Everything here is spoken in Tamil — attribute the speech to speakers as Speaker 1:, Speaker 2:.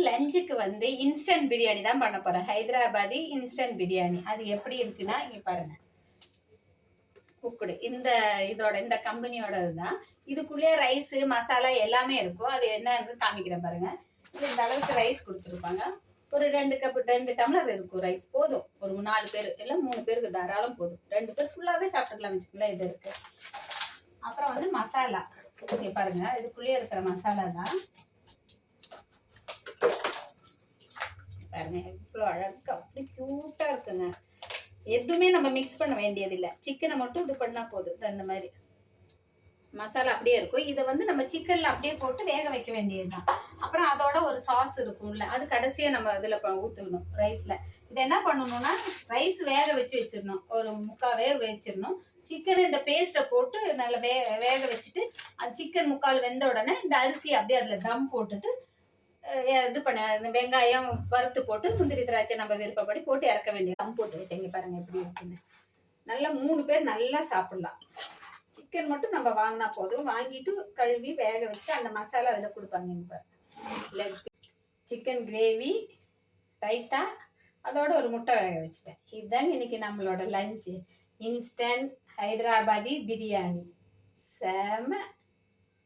Speaker 1: லஞ்சுக்கு வந்து இன்ஸ்டன்ட் பிரியாணி தான் பண்ண போறேன். ஹைதராபாதி இன்ஸ்டன்ட் பிரியாணி. அது எப்படி இருக்குன்னா இங்க பாருங்க. குக்குடு இந்த கம்பெனியோட இதுதான். இதுக்குள்ளே ரைஸ் மசாலா எல்லாமே இருக்கும். அது என்னன்னு காமிக்கிறேன் பாருங்க. இது இந்த அளவுக்கு ரைஸ் கொடுத்துருப்பாங்க. ஒரு 2 டம்ளர் இருக்கும் ரைஸ். போதும். ஒரு 4 பேர் இல்லை 3 பேருக்கு தாராளம் போதும். 2 பேர் ஃபுல்லாவே சாப்பிட்டுக்கலாம் வச்சுக்கலாம். இது இருக்கு. அப்புறம் வந்து மசாலா பாருங்க. இதுக்குள்ளேயே இருக்கிற மசாலா தான் பாருங்க. இவ்வளோ அழகு, அப்படி கியூட்டா இருக்குங்க. எதுவுமே நம்ம மிக்ஸ் பண்ண வேண்டியது இல்லை. சிக்கனை மட்டும் இது பண்ணா போதும். இந்த மாதிரி மசாலா அப்படியே இருக்கும். இதை வந்து நம்ம சிக்கன்ல அப்படியே போட்டு வேக வைக்க வேண்டியதுதான். அப்புறம் அதோட ஒரு சாஸ் இருக்கும்ல, அது கடைசியா நம்ம இதுல ஊற்றணும் ரைஸ்ல. இதை என்ன பண்ணணும்னா ரைஸ் வேக வச்சிடணும். ஒரு 3/4 வேக வச்சிடணும். சிக்கன் இந்த பேஸ்ட்டை போட்டு நல்லா வேக வச்சுட்டு அது சிக்கன் 3/4 வெந்த உடனே இந்த அரிசி அப்படியே அதுல தம் போட்டுட்டு இது பண்ண வெங்காயம் வறுத்து போட்டு முந்திரி திராட்சை நம்ம விருப்பப்படி போட்டு இறக்க வேண்டியது. தம் போட்டு வச்சேங்க பாருங்க எப்படி இருக்குன்னு. நல்லா 3 பேர் நல்லா சாப்பிடலாம். சிக்கன் மட்டும் நம்ம வாங்கினா போதும். வாங்கிட்டு கழுவி வேக வச்சுட்டு அந்த மசாலா அதில் கொடுப்பாங்க. இப்போ லெக் சிக்கன் கிரேவி ரைத்தா அதோட ஒரு முட்டை வேக வச்சுட்டேன். இதுதான் இன்னைக்கு நம்மளோட லஞ்சு. இன்ஸ்டன்ட் ஹைதராபாதி பிரியாணி. செம